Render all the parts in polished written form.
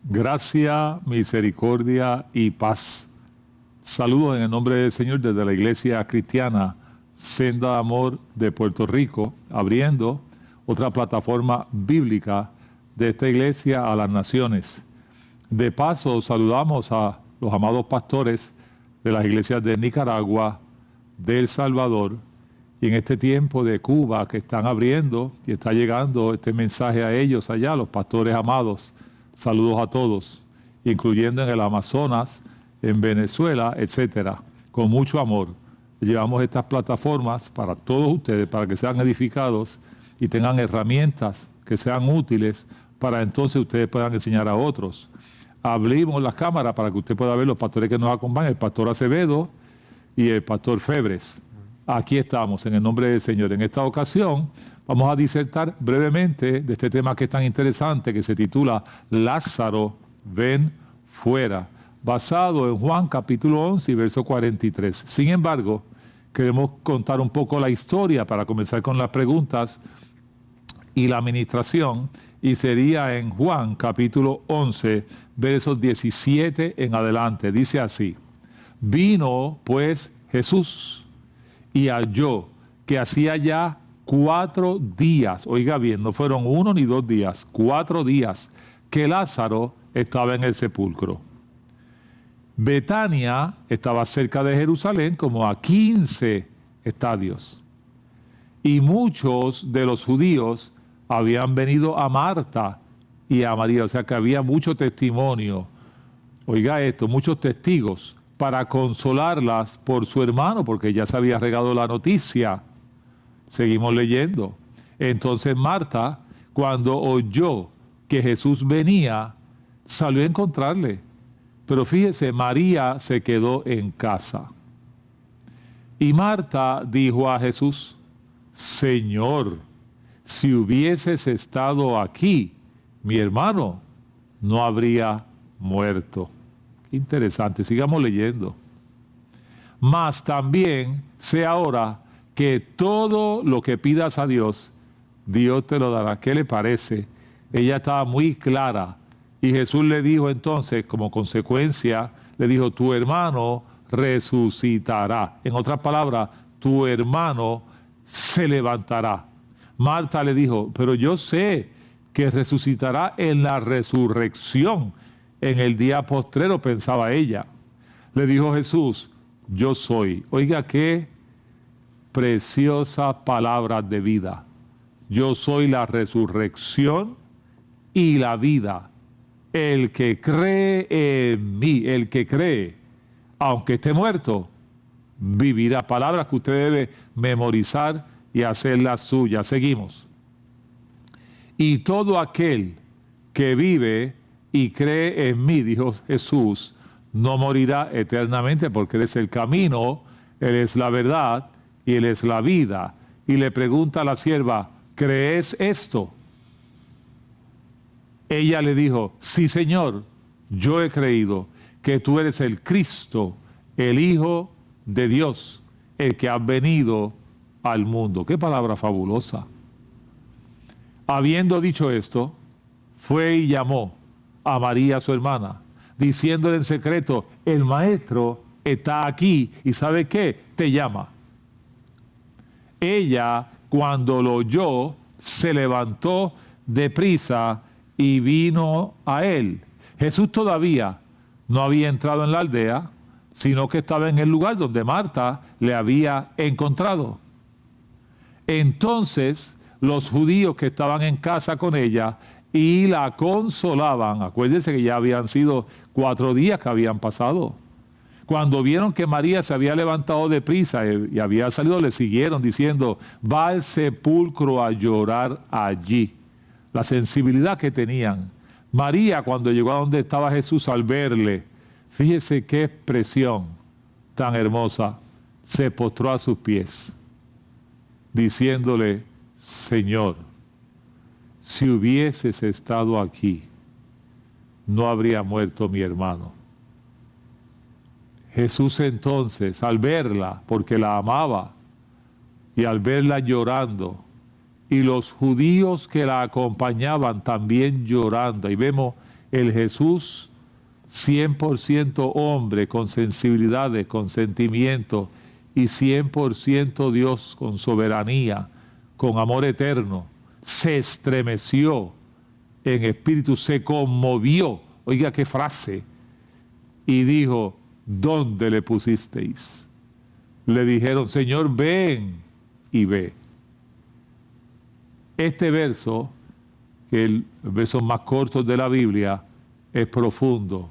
Gracia, misericordia y paz. Saludos en el nombre del Señor desde la Iglesia Cristiana Senda de Amor de Puerto Rico, abriendo otra plataforma bíblica de esta iglesia a las naciones. De paso, saludamos a los amados pastores de las iglesias de Nicaragua, de El Salvador, y en este tiempo de Cuba que están abriendo y está llegando este mensaje a ellos allá, los pastores amados. Saludos a todos, incluyendo en el Amazonas, en Venezuela, etcétera. Con mucho amor llevamos estas plataformas para todos ustedes, para que sean edificados y tengan herramientas que sean útiles para entonces ustedes puedan enseñar a otros. Abrimos las cámaras para que usted pueda ver los pastores que nos acompañan, el pastor Acevedo y el pastor Febres. Aquí estamos, en el nombre del Señor. En esta ocasión vamos a disertar brevemente de este tema que es tan interesante, que se titula Lázaro, ven fuera, basado en Juan capítulo 11 y verso 43. Sin embargo, queremos contar un poco la historia para comenzar con las preguntas y la administración, y sería en Juan capítulo 11, versos 17 en adelante. Dice así: vino pues Jesús y halló que hacía ya 4 días, oiga bien, no fueron 1 ni 2 días, 4 días, que Lázaro estaba en el sepulcro. Betania estaba cerca de Jerusalén, como a 15 estadios. Y muchos de los judíos habían venido a Marta y a María, o sea que había mucho testimonio, oiga esto, muchos testigos, para consolarlas por su hermano, porque ya se había regado la noticia. Seguimos leyendo. Entonces Marta, cuando oyó que Jesús venía, salió a encontrarle. Pero fíjese, María se quedó en casa. Y Marta dijo a Jesús: Señor, si hubieses estado aquí, mi hermano no habría muerto. Interesante, sigamos leyendo. Mas también sé ahora que todo lo que pidas a Dios, Dios te lo dará. ¿Qué le parece? Ella estaba muy clara. Y Jesús le dijo entonces, como consecuencia, le dijo: tu hermano resucitará. En otras palabras, tu hermano se levantará. Marta le dijo: pero yo sé que resucitará en la resurrección. En el día postrero, pensaba ella. Le dijo Jesús: yo soy. Oiga qué preciosa palabra de vida. Yo soy la resurrección y la vida. El que cree en mí, el que cree, aunque esté muerto, vivirá. Palabras que usted debe memorizar y hacerlas suyas. Seguimos. Y todo aquel que vive y cree en mí, dijo Jesús, no morirá eternamente, porque Él es el camino, Él es la verdad y Él es la vida. Y le pregunta a la sierva: ¿crees esto? Ella le dijo: sí, Señor, yo he creído que tú eres el Cristo, el Hijo de Dios, el que ha venido al mundo. Qué palabra fabulosa. Habiendo dicho esto, fue y llamó a María, su hermana, diciéndole en secreto: el maestro está aquí y ¿sabe qué? Te llama. Ella, cuando lo oyó, se levantó deprisa y vino a él. Jesús todavía no había entrado en la aldea, sino que estaba en el lugar donde Marta le había encontrado. Entonces los judíos que estaban en casa con ella y la consolaban, acuérdense que ya habían sido 4 días que habían pasado, cuando vieron que María se había levantado deprisa y había salido, le siguieron diciendo: va al sepulcro a llorar allí. La sensibilidad que tenían. María, cuando llegó a donde estaba Jesús, al verle, fíjese qué expresión tan hermosa, se postró a sus pies, diciéndole: Señor, si hubieses estado aquí, no habría muerto mi hermano. Jesús entonces, al verla, porque la amaba, y al verla llorando, y los judíos que la acompañaban también llorando, y vemos el Jesús 100% hombre, con sensibilidades, con sentimientos, y 100% Dios, con soberanía, con amor eterno, se estremeció en espíritu, se conmovió, oiga qué frase, y dijo, ¿dónde le pusisteis? Le dijeron, Señor, ven y ve. Este verso, que es el verso más corto de la Biblia, es profundo.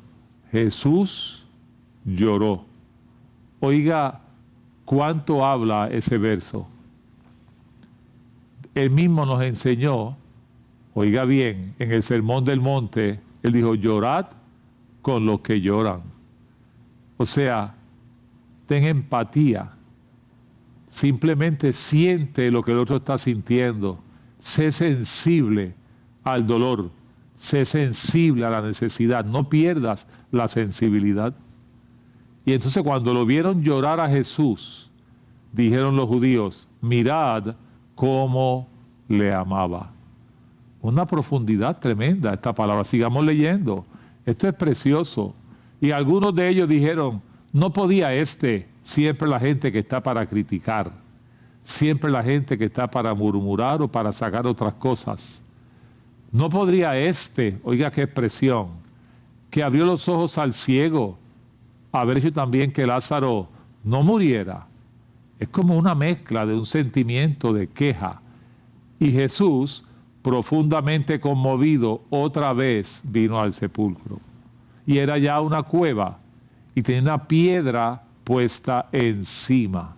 Jesús lloró. Oiga, ¿cuánto habla ese verso? Él mismo nos enseñó, oiga bien, en el Sermón del Monte, Él dijo, llorad con los que lloran. O sea, ten empatía. Simplemente siente lo que el otro está sintiendo. Sé sensible al dolor. Sé sensible a la necesidad. No pierdas la sensibilidad. Y entonces cuando lo vieron llorar a Jesús, dijeron los judíos, mirad cómo le amaba. Una profundidad tremenda esta palabra. Sigamos leyendo. Esto es precioso. Y algunos de ellos dijeron, no podía siempre la gente que está para criticar, siempre la gente que está para murmurar o para sacar otras cosas. No podría oiga qué expresión, que abrió los ojos al ciego, haber hecho también que Lázaro no muriera. Es como una mezcla de un sentimiento de queja. Y Jesús, profundamente conmovido, otra vez vino al sepulcro. Y era ya una cueva y tenía una piedra puesta encima.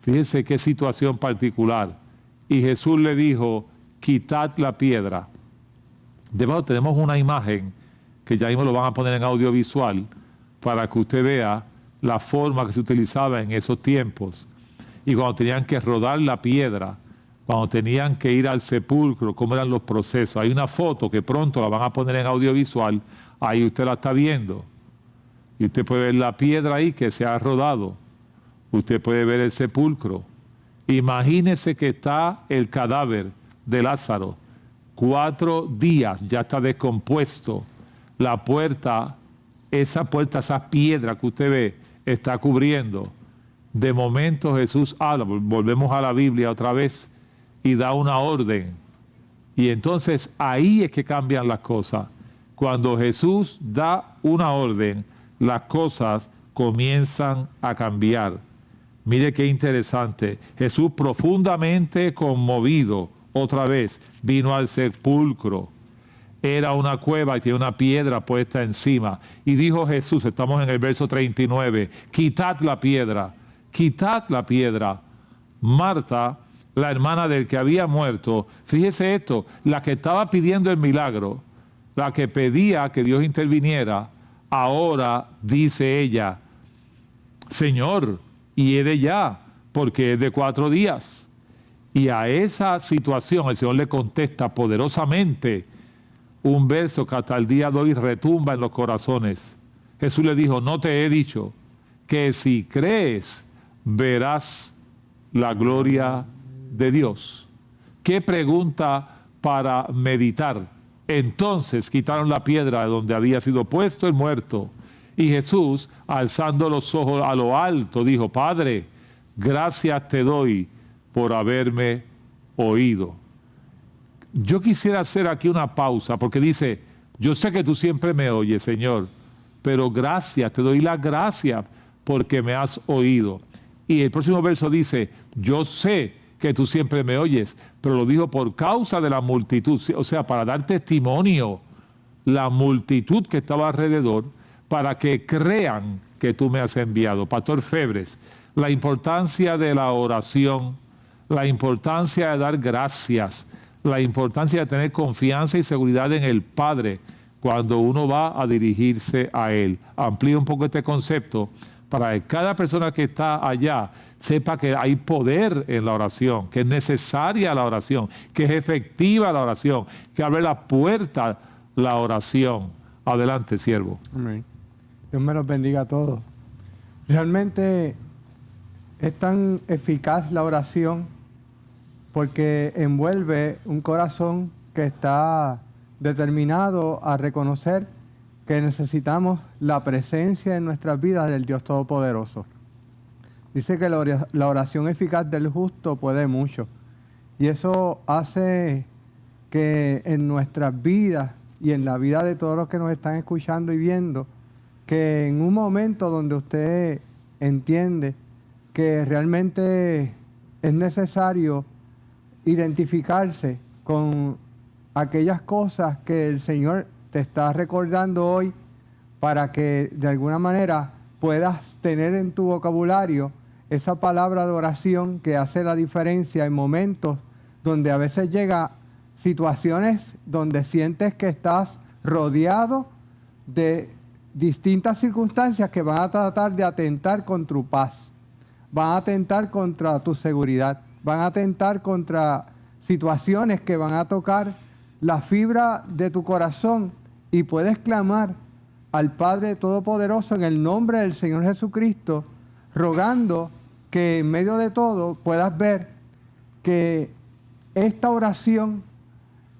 Fíjense qué situación particular. Y Jesús le dijo, quitad la piedra. Debajo tenemos una imagen que ya mismo lo van a poner en audiovisual para que usted vea la forma que se utilizaba en esos tiempos. Y cuando tenían que rodar la piedra, cuando tenían que ir al sepulcro, cómo eran los procesos. Hay una foto que pronto la van a poner en audiovisual, ahí usted la está viendo. Y usted puede ver la piedra ahí que se ha rodado. Usted puede ver el sepulcro. Imagínese que está el cadáver de Lázaro. 4 días, ya está descompuesto. La puerta, esa piedra que usted ve, está cubriendo. De momento Jesús habla, volvemos a la Biblia otra vez, y da una orden. Y entonces ahí es que cambian las cosas. Cuando Jesús da una orden, las cosas comienzan a cambiar. Mire qué interesante. Jesús, profundamente conmovido, otra vez vino al sepulcro. Era una cueva y tiene una piedra puesta encima. Y dijo Jesús, estamos en el verso 39, quitad la piedra, quitad la piedra. Marta, la hermana del que había muerto, fíjese esto, la que estaba pidiendo el milagro, la que pedía que Dios interviniera, ahora dice ella, Señor, hiede ya, porque es de 4 días. Y a esa situación el Señor le contesta poderosamente un verso que hasta el día de hoy retumba en los corazones. Jesús le dijo, no te he dicho que si crees verás la gloria de Dios. ¿Qué pregunta para meditar? Entonces quitaron la piedra de donde había sido puesto el muerto. Y Jesús, alzando los ojos a lo alto, dijo, Padre, gracias te doy por haberme oído. Yo quisiera hacer aquí una pausa, porque dice, yo sé que tú siempre me oyes, Señor, pero gracias, te doy la gracia porque me has oído. Y el próximo verso dice, yo sé que tú siempre me oyes, pero lo dijo por causa de la multitud, o sea, para dar testimonio, la multitud que estaba alrededor, para que crean que tú me has enviado. Pastor Febres, la importancia de la oración, la importancia de dar gracias, la importancia de tener confianza y seguridad en el Padre cuando uno va a dirigirse a Él. Amplía un poco este concepto para que cada persona que está allá sepa que hay poder en la oración, que es necesaria la oración, que es efectiva la oración, que abre la puerta la oración. Adelante, siervo. Amén. Dios me los bendiga a todos. Realmente es tan eficaz la oración porque envuelve un corazón que está determinados a reconocer que necesitamos la presencia en nuestras vidas del Dios Todopoderoso. Dice que la oración eficaz del justo puede mucho. Y eso hace que en nuestras vidas y en la vida de todos los que nos están escuchando y viendo, que en un momento donde usted entiende que realmente es necesario identificarse con aquellas cosas que el Señor te está recordando hoy para que de alguna manera puedas tener en tu vocabulario esa palabra de oración que hace la diferencia en momentos donde a veces llega situaciones donde sientes que estás rodeado de distintas circunstancias que van a tratar de atentar contra tu paz, van a atentar contra tu seguridad, van a atentar contra situaciones que van a tocar la fibra de tu corazón y puedes clamar al Padre Todopoderoso en el nombre del Señor Jesucristo, rogando que en medio de todo puedas ver que esta oración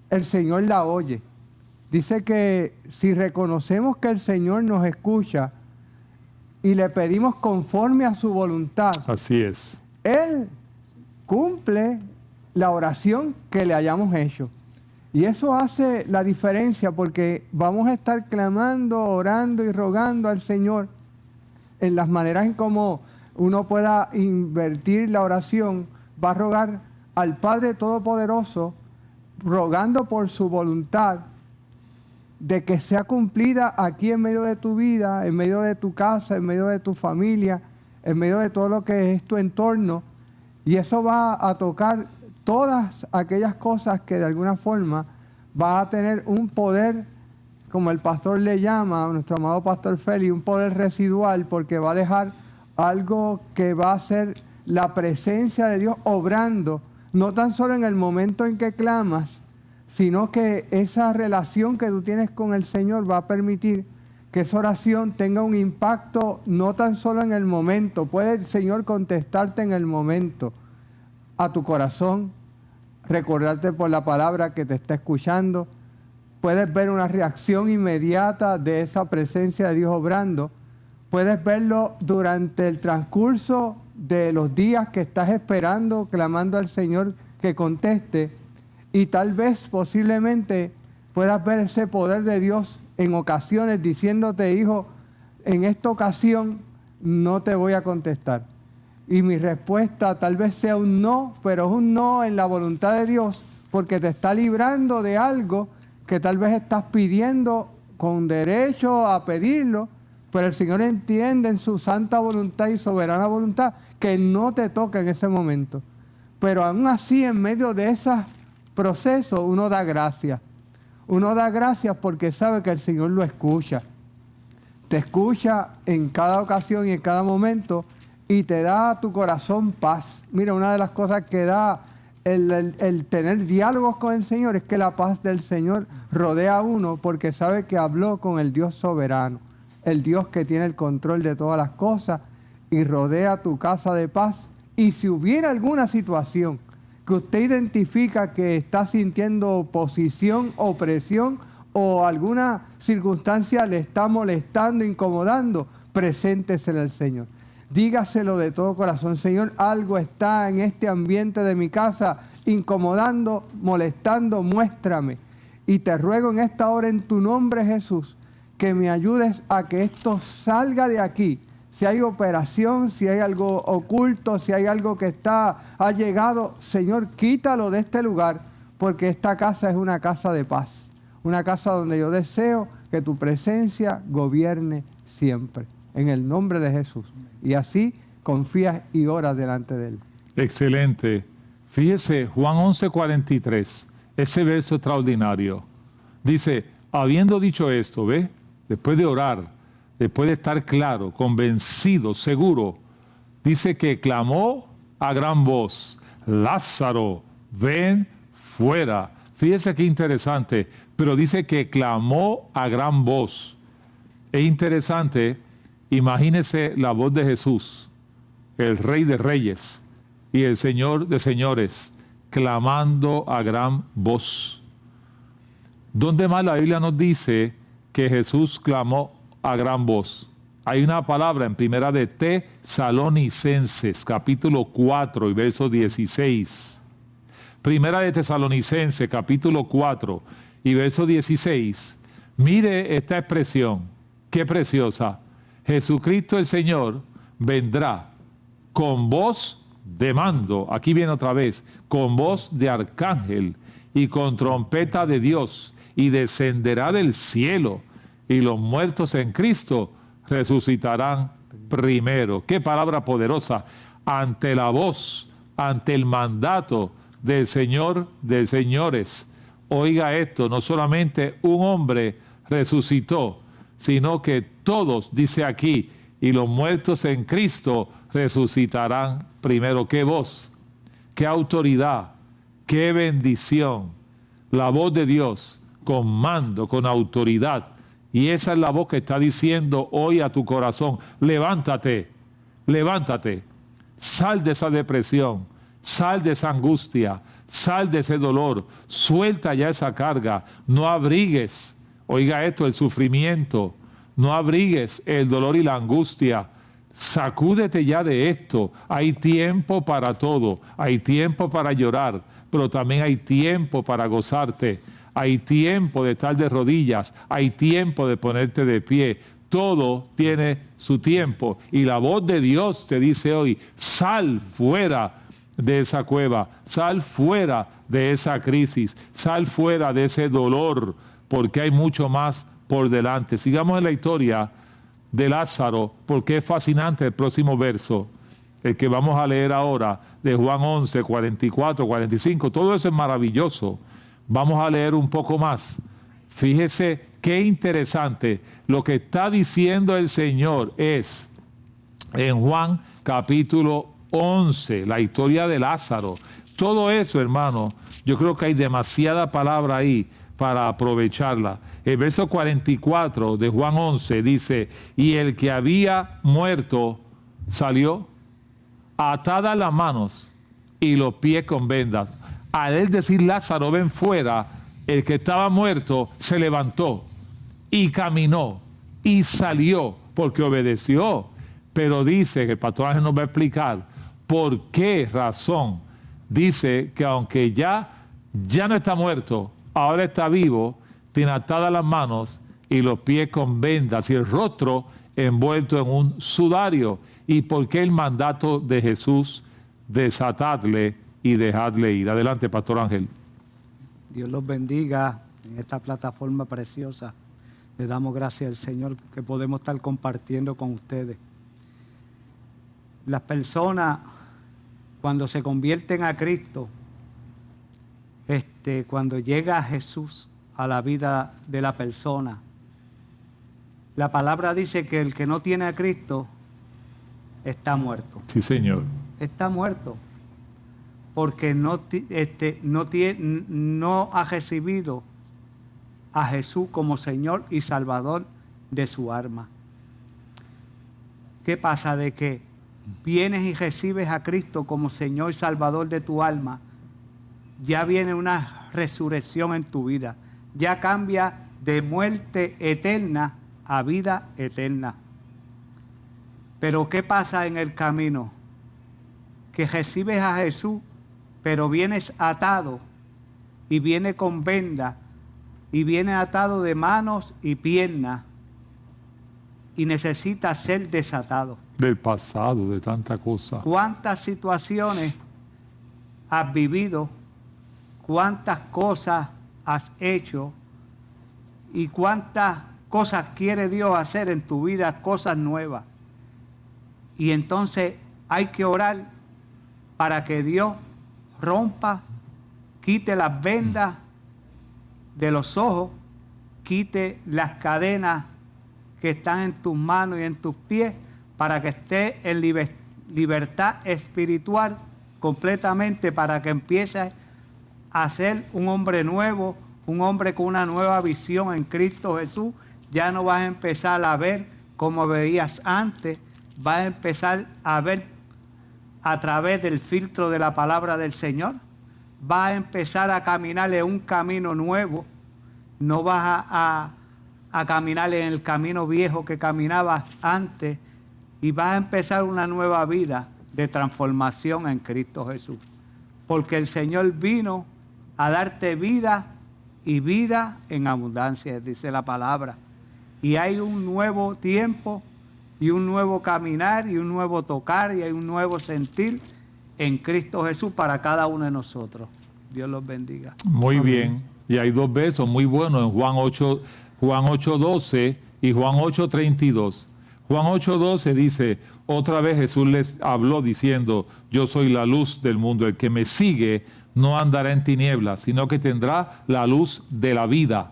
el Señor la oye. Dice que si reconocemos que el Señor nos escucha y le pedimos conforme a su voluntad, Así es. Él cumple la oración que le hayamos hecho. Y eso hace la diferencia porque vamos a estar clamando, orando y rogando al Señor en las maneras en cómo uno pueda invertir la oración. Va a rogar al Padre Todopoderoso, rogando por su voluntad de que sea cumplida aquí en medio de tu vida, en medio de tu casa, en medio de tu familia, en medio de todo lo que es tu entorno. Y eso va a tocar todas aquellas cosas que de alguna forma va a tener un poder, como el pastor le llama, nuestro amado pastor Félix, un poder residual, porque va a dejar algo que va a ser la presencia de Dios obrando, no tan solo en el momento en que clamas, sino que esa relación que tú tienes con el Señor va a permitir que esa oración tenga un impacto no tan solo en el momento, puede el Señor contestarte en el momento a tu corazón, recordarte por la palabra que te está escuchando, puedes ver una reacción inmediata de esa presencia de Dios obrando, puedes verlo durante el transcurso de los días que estás esperando, clamando al Señor que conteste, y tal vez posiblemente puedas ver ese poder de Dios en ocasiones diciéndote, hijo, en esta ocasión no te voy a contestar. Y mi respuesta tal vez sea un no, pero es un no en la voluntad de Dios, porque te está librando de algo que tal vez estás pidiendo con derecho a pedirlo, pero el Señor entiende en su santa voluntad y soberana voluntad que no te toca en ese momento. Pero aún así, en medio de esos procesos, uno da gracias. Uno da gracias porque sabe que el Señor lo escucha. Te escucha en cada ocasión y en cada momento y te da a tu corazón paz. Mira, una de las cosas que da el tener diálogos con el Señor es que la paz del Señor rodea a uno porque sabe que habló con el Dios soberano, el Dios que tiene el control de todas las cosas y rodea tu casa de paz. Y si hubiera alguna situación que usted identifica que está sintiendo oposición, opresión o alguna circunstancia le está molestando, incomodando, preséntesela al Señor. Dígaselo de todo corazón. Señor, algo está en este ambiente de mi casa incomodando, molestando, muéstrame. Y te ruego en esta hora en tu nombre, Jesús, que me ayudes a que esto salga de aquí. Si hay operación, si hay algo oculto, si hay algo que ha llegado, Señor, quítalo de este lugar, porque esta casa es una casa de paz. Una casa donde yo deseo que tu presencia gobierne siempre. En el nombre de Jesús. Y así confías y oras delante de Él. Excelente. Fíjese, Juan 11:43, ese verso extraordinario. Dice, habiendo dicho esto, ¿ve? Después de orar, después de estar claro, convencido, seguro, dice que clamó a gran voz, Lázaro, ven fuera. Fíjese qué interesante, pero dice que clamó a gran voz. Es interesante, imagínese la voz de Jesús, el Rey de Reyes y el Señor de Señores, clamando a gran voz. ¿Dónde más la Biblia nos dice que Jesús clamó a gran voz? Hay una palabra en primera de Tesalonicenses, capítulo 4 y verso 16. Primera de Tesalonicenses, capítulo 4 y verso 16. Mire esta expresión, qué preciosa. Jesucristo el Señor vendrá con voz de mando, aquí viene otra vez, con voz de arcángel y con trompeta de Dios, y descenderá del cielo, y los muertos en Cristo resucitarán primero. Qué palabra poderosa, ante la voz, ante el mandato del Señor de señores. Oiga esto, no solamente un hombre resucitó, sino que todos, dice aquí, y los muertos en Cristo resucitarán primero. Qué voz, qué autoridad, qué bendición. La voz de Dios con mando, con autoridad. Y esa es la voz que está diciendo hoy a tu corazón: levántate, levántate, sal de esa depresión, sal de esa angustia, sal de ese dolor, suelta ya esa carga, no abrigues, oiga esto, el sufrimiento, no abrigues el dolor y la angustia, sacúdete ya de esto. Hay tiempo para todo, hay tiempo para llorar, pero también hay tiempo para gozarte, hay tiempo de estar de rodillas, hay tiempo de ponerte de pie. Todo tiene su tiempo, y la voz de Dios te dice hoy: sal fuera de esa cueva, sal fuera de esa crisis, sal fuera de ese dolor, porque hay mucho más por delante. Sigamos en la historia de Lázaro, porque es fascinante el próximo verso, el que vamos a leer ahora, de Juan 11, 44, 45. Todo eso es maravilloso. Vamos a leer un poco más. Fíjese qué interesante. Lo que está diciendo el Señor es, en Juan capítulo 11, la historia de Lázaro. Todo eso, hermano, yo creo que hay demasiada palabra ahí para aprovecharla. El verso 44 de Juan 11 dice: y el que había muerto salió, atadas las manos y los pies con vendas. Al él decir Lázaro, ven fuera, el que estaba muerto se levantó y caminó y salió, porque obedeció. Pero dice que el pastor Ángel nos va a explicar por qué razón. Dice que aunque ya no está muerto, ahora está vivo, tiene atadas las manos y los pies con vendas y el rostro envuelto en un sudario. ¿Y por qué el mandato de Jesús? Desatadle y dejadle ir. Adelante, pastor Ángel. Dios los bendiga en esta plataforma preciosa. Le damos gracias al Señor que podemos estar compartiendo con ustedes. Las personas, cuando se convierten a Cristo, cuando llega Jesús a la vida de la persona, la palabra dice que el que no tiene a Cristo está muerto. Sí, Señor. Está muerto porque no ha recibido a Jesús como Señor y Salvador de su alma. ¿Qué pasa? De que vienes y recibes a Cristo como Señor y Salvador de tu alma, ya viene una resurrección en tu vida, ya cambia de muerte eterna a vida eterna. Pero ¿qué pasa en el camino? Que recibes a Jesús, pero vienes atado, y viene con venda, y viene atado de manos y piernas, y necesita ser desatado. Del pasado, de tanta cosa. ¿Cuántas situaciones has vivido? ¿Cuántas cosas has hecho? ¿Y cuántas cosas quiere Dios hacer en tu vida? Cosas nuevas. Y entonces hay que orar para que Dios rompa, quite las vendas de los ojos, quite las cadenas que están en tus manos y en tus pies, para que estés en libertad espiritual completamente, para que empieces a ser un hombre nuevo, un hombre con una nueva visión en Cristo Jesús. Ya no vas a empezar a ver como veías antes, vas a empezar a ver a través del filtro de la palabra del Señor. Vas a empezar a caminar en un camino nuevo. no vas a caminar en el camino viejo que caminabas antes y vas a empezar una nueva vida de transformación en Cristo Jesús. Porque el Señor vino a darte vida y vida en abundancia, dice la palabra. Y hay un nuevo tiempo y un nuevo caminar y un nuevo tocar y hay un nuevo sentir en Cristo Jesús para cada uno de nosotros. Dios los bendiga. Muy Amén. bien. Y hay dos versos muy buenos en Juan 8:12 y Juan 8:32. Juan 8:12 dice, otra vez Jesús les habló diciendo, yo soy la luz del mundo, el que me sigue no andará en tinieblas, sino que tendrá la luz de la vida.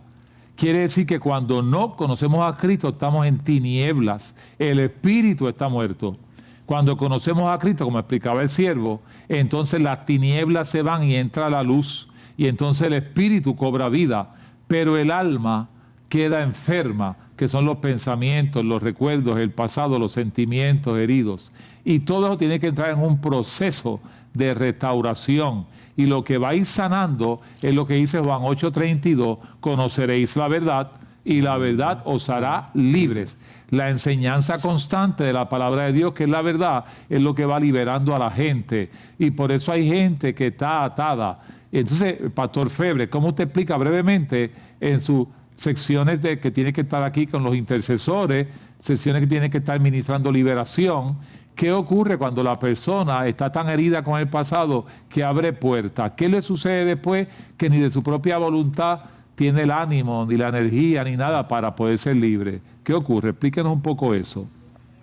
Quiere decir que cuando no conocemos a Cristo estamos en tinieblas, el espíritu está muerto. Cuando conocemos a Cristo, como explicaba el siervo, entonces las tinieblas se van y entra la luz, y entonces el espíritu cobra vida, pero el alma queda enferma, que son los pensamientos, los recuerdos, el pasado, los sentimientos heridos. Y todo eso tiene que entrar en un proceso de restauración. Y lo que va a ir sanando es lo que dice Juan 8:32, conoceréis la verdad y la verdad os hará libres. La enseñanza constante de la palabra de Dios, que es la verdad, es lo que va liberando a la gente. Y por eso hay gente que está atada. Entonces, Pastor Febre, ¿cómo usted explica brevemente en sus secciones que tiene que estar aquí con los intercesores, secciones que tiene que estar ministrando liberación? ¿Qué ocurre cuando la persona está tan herida con el pasado que abre puertas? ¿Qué le sucede después que ni de su propia voluntad tiene el ánimo, ni la energía, ni nada para poder ser libre? ¿Qué ocurre? Explíquenos un poco eso.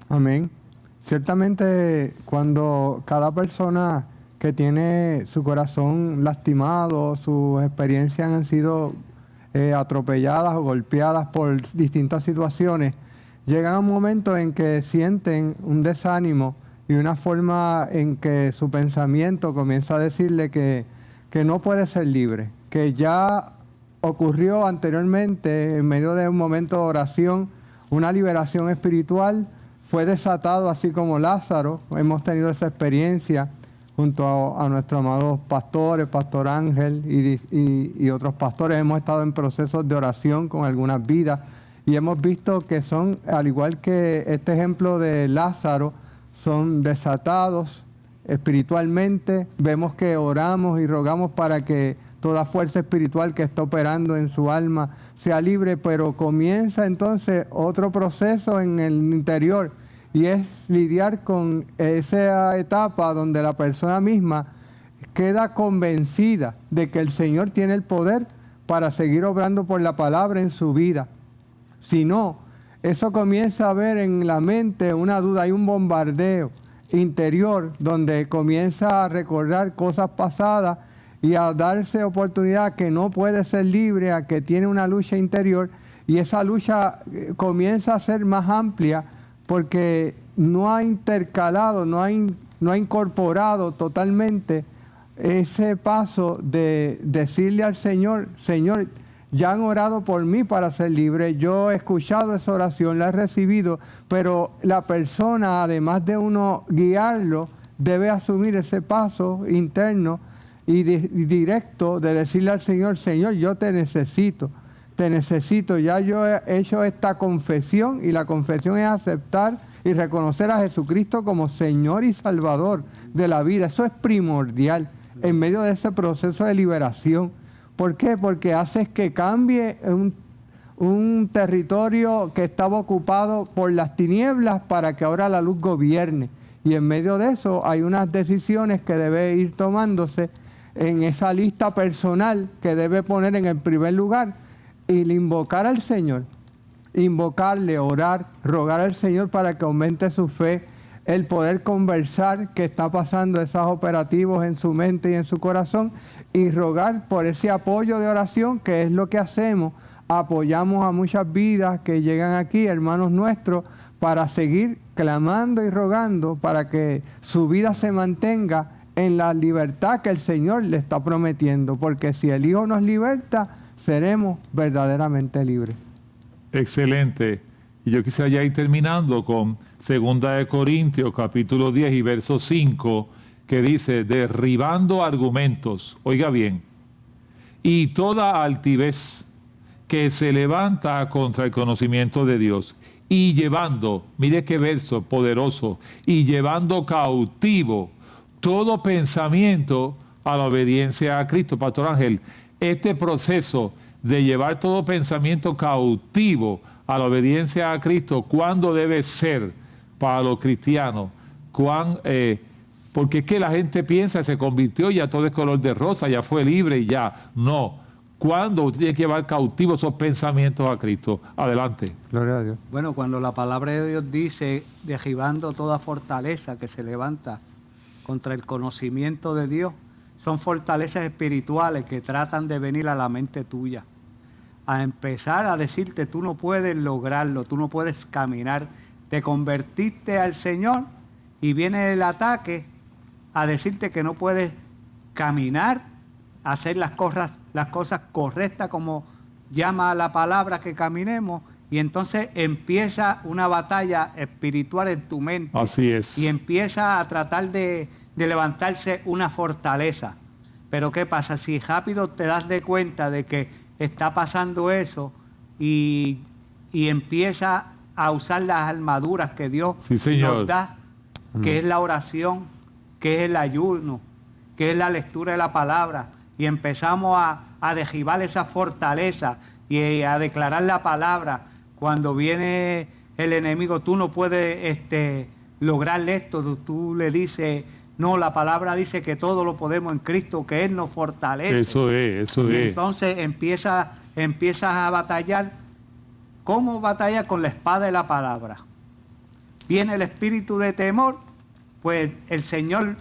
Amén. Ciertamente, cuando cada persona que tiene su corazón lastimado, sus experiencias han sido atropelladas o golpeadas por distintas situaciones, llegan a un momento en que sienten un desánimo y una forma en que su pensamiento comienza a decirle que no puede ser libre, que ya ocurrió anteriormente en medio de un momento de oración, una liberación espiritual, fue desatado así como Lázaro. Hemos tenido esa experiencia junto a nuestros amados pastores, Pastor Ángel y otros pastores. Hemos estado en procesos de oración con algunas vidas y hemos visto que son, al igual que este ejemplo de Lázaro, son desatados espiritualmente. Vemos que oramos y rogamos para que toda fuerza espiritual que está operando en su alma sea libre, pero comienza entonces otro proceso en el interior y es lidiar con esa etapa donde la persona misma queda convencida de que el Señor tiene el poder para seguir obrando por la palabra en su vida. Si no, eso comienza a haber en la mente una duda, hay un bombardeo interior donde comienza a recordar cosas pasadas y a darse oportunidad a que no puede ser libre, a que tiene una lucha interior, y esa lucha comienza a ser más amplia porque no ha intercalado, no ha incorporado totalmente ese paso de decirle al Señor, Señor, ya han orado por mí para ser libre, yo he escuchado esa oración, la he recibido, pero la persona, además de uno guiarlo, debe asumir ese paso interno y directo de decirle al Señor, Señor, yo te necesito, ya yo he hecho esta confesión y la confesión es aceptar y reconocer a Jesucristo como Señor y Salvador de la vida. Eso es primordial en medio de ese proceso de liberación. ¿Por qué? Porque haces que cambie un territorio que estaba ocupado por las tinieblas para que ahora la luz gobierne. Y en medio de eso hay unas decisiones que debe ir tomándose en esa lista personal que debe poner en el primer lugar y invocar al Señor, invocarle, orar, rogar al Señor para que aumente su fe, el poder conversar que está pasando esos operativos en su mente y en su corazón y rogar por ese apoyo de oración que es lo que hacemos. Apoyamos a muchas vidas que llegan aquí, hermanos nuestros, para seguir clamando y rogando para que su vida se mantenga en la libertad que el Señor le está prometiendo, porque si el Hijo nos liberta, seremos verdaderamente libres. Excelente. Y yo quisiera ya ir terminando con 2 Corintios capítulo 10 y verso 5, que dice, derribando argumentos, oiga bien, y toda altivez que se levanta contra el conocimiento de Dios. Y llevando, mire qué verso poderoso, y llevando cautivo todo pensamiento a la obediencia a Cristo. Pastor Ángel, este proceso de llevar todo pensamiento cautivo a la obediencia a Cristo, ¿cuándo debe ser para los cristianos? Porque es que la gente piensa, se convirtió, ya todo es color de rosa, ya fue libre y ya. No. ¿Cuándo usted tiene que llevar cautivos esos pensamientos a Cristo? Adelante. Gloria a Dios. Bueno, cuando la palabra de Dios dice, derribando toda fortaleza que se levanta contra el conocimiento de Dios, son fortalezas espirituales que tratan de venir a la mente tuya, a empezar a decirte, tú no puedes lograrlo, tú no puedes caminar, te convertiste al Señor y viene el ataque a decirte que no puedes caminar, hacer las cosas correctas como llama la palabra que caminemos, y entonces empieza una batalla espiritual en tu mente. Así es. Y empieza a tratar de levantarse una fortaleza. Pero ¿qué pasa? Si rápido te das de cuenta de que está pasando eso y empieza a usar las armaduras que Dios nos da, que es la oración, que es el ayuno, que es la lectura de la palabra, y empezamos a derribar esa fortaleza y a declarar la palabra. Cuando viene el enemigo, tú no puedes lograr esto, tú le dices, no, la palabra dice que todo lo podemos en Cristo, que Él nos fortalece. Eso es. Entonces empiezas a batallar. ¿Cómo batalla? Con la espada de la palabra. Viene el espíritu de temor, pues el Señor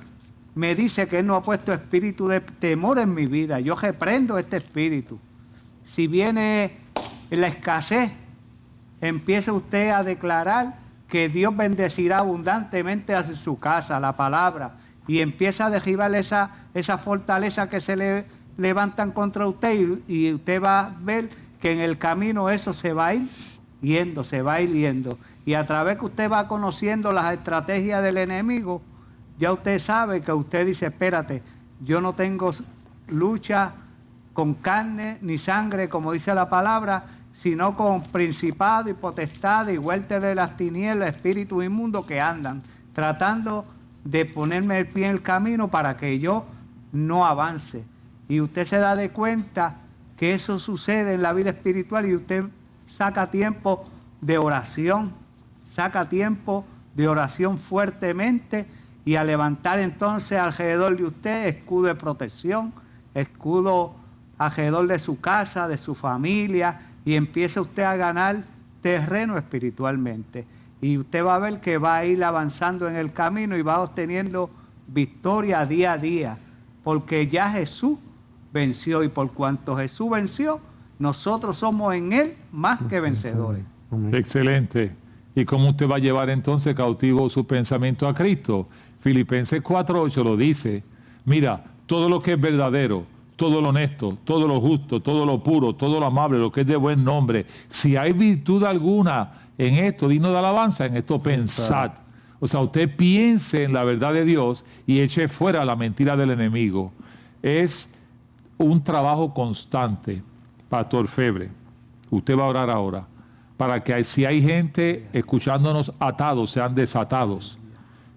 me dice que Él no ha puesto espíritu de temor en mi vida. Yo reprendo este espíritu. Si viene la escasez, empieza usted a declarar que Dios bendecirá abundantemente a su casa, la palabra, y empieza a derribar esa fortaleza que se levantan contra usted, y usted va a ver que en el camino eso se va a ir yendo. Y a través que usted va conociendo las estrategias del enemigo, ya usted sabe que usted dice, espérate, yo no tengo lucha con carne ni sangre, como dice la palabra, sino con principado y potestad y huestes de las tinieblas, espíritus inmundos que andan, tratando de ponerme el pie en el camino para que yo no avance. Y usted se da de cuenta que eso sucede en la vida espiritual, y usted saca tiempo de oración fuertemente, y a levantar entonces alrededor de usted escudo de protección, escudo alrededor de su casa, de su familia, y empieza usted a ganar terreno espiritualmente. Y usted va a ver que va a ir avanzando en el camino y va obteniendo victoria día a día, porque ya Jesús venció, y por cuanto Jesús venció, nosotros somos en Él más que vencedores. Excelente. ¿Y cómo usted va a llevar entonces cautivo su pensamiento a Cristo? Filipenses 4:8 lo dice. Mira, todo lo que es verdadero, todo lo honesto, todo lo justo, todo lo puro, todo lo amable, lo que es de buen nombre, si hay virtud alguna en esto, digno de alabanza, en esto pensad. O sea, usted piense en la verdad de Dios y eche fuera la mentira del enemigo. Es un trabajo constante, Pastor Febre. Usted va a orar ahora para que si hay gente escuchándonos atados, sean desatados.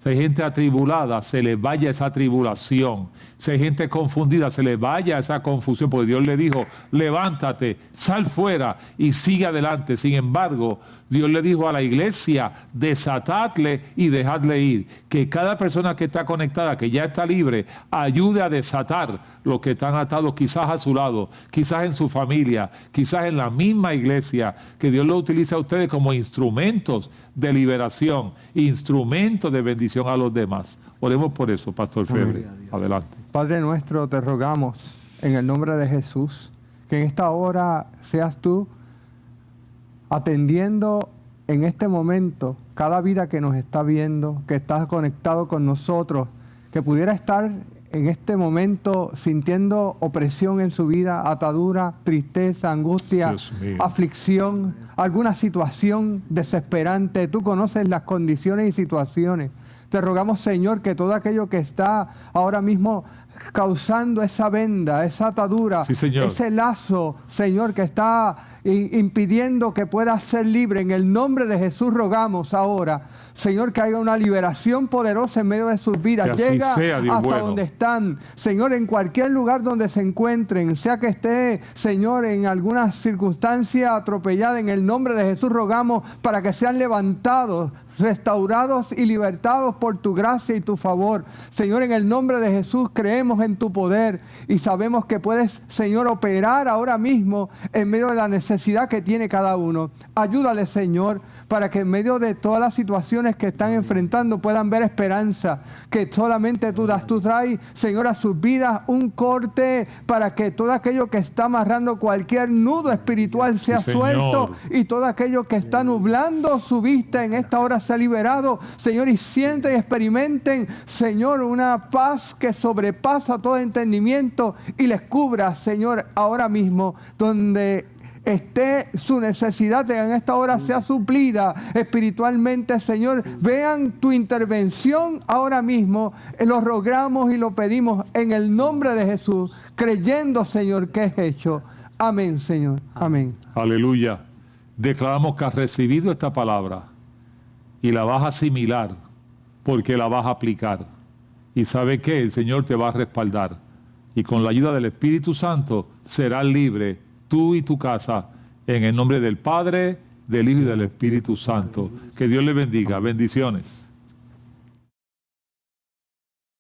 Si hay gente atribulada, se les vaya esa tribulación. Si hay gente confundida, se les vaya esa confusión, porque Dios le dijo, levántate, sal fuera y sigue adelante. Sin embargo, Dios le dijo a la iglesia, desatadle y dejadle ir. Que cada persona que está conectada, que ya está libre, ayude a desatar los que están atados quizás a su lado, quizás en su familia, quizás en la misma iglesia. Que Dios lo utilice a ustedes como instrumentos de liberación, instrumentos de bendición a los demás. Oremos por eso, Pastor Febre. Adelante. Padre nuestro, te rogamos en el nombre de Jesús, que en esta hora seas tú atendiendo en este momento cada vida que nos está viendo, que está conectado con nosotros, que pudiera estar en este momento sintiendo opresión en su vida, atadura, tristeza, angustia, aflicción, alguna situación desesperante. Tú conoces las condiciones y situaciones. Te rogamos, Señor, que todo aquello que está ahora mismo causando esa venda, esa atadura, ese lazo, Señor, que está impidiendo que pueda ser libre. En el nombre de Jesús rogamos ahora, Señor, que haya una liberación poderosa en medio de sus vidas. Que así Llega sea, Dios hasta bueno. donde están, Señor, en cualquier lugar donde se encuentren, sea que esté, Señor, en alguna circunstancia atropellada. En el nombre de Jesús rogamos para que sean levantados, restaurados y libertados por tu gracia y tu favor. Señor, en el nombre de Jesús creemos en tu poder y sabemos que puedes, Señor, operar ahora mismo en medio de la necesidad que tiene cada uno. Ayúdale, Señor, para que en medio de todas las situaciones que están enfrentando puedan ver esperanza, que solamente tú das. Tú traes, Señor, a sus vidas un corte para que todo aquello que está amarrando cualquier nudo espiritual sea Sí, Señor. suelto, y todo aquello que está nublando su vista en esta hora sea liberado, Señor, y sienten y experimenten, Señor, una paz que sobrepasa todo entendimiento y les cubra, Señor, ahora mismo, donde esté su necesidad en esta hora sea suplida espiritualmente, Señor. Vean tu intervención ahora mismo. Lo rogamos y lo pedimos en el nombre de Jesús, creyendo, Señor, que es hecho. Amén, Señor. Amén. Aleluya. Declaramos que has recibido esta palabra y la vas a asimilar porque la vas a aplicar. Y sabe que el Señor te va a respaldar. Y con la ayuda del Espíritu Santo serás libre, tú y tu casa, en el nombre del Padre, del Hijo y del Espíritu Santo. Que Dios le bendiga. Bendiciones.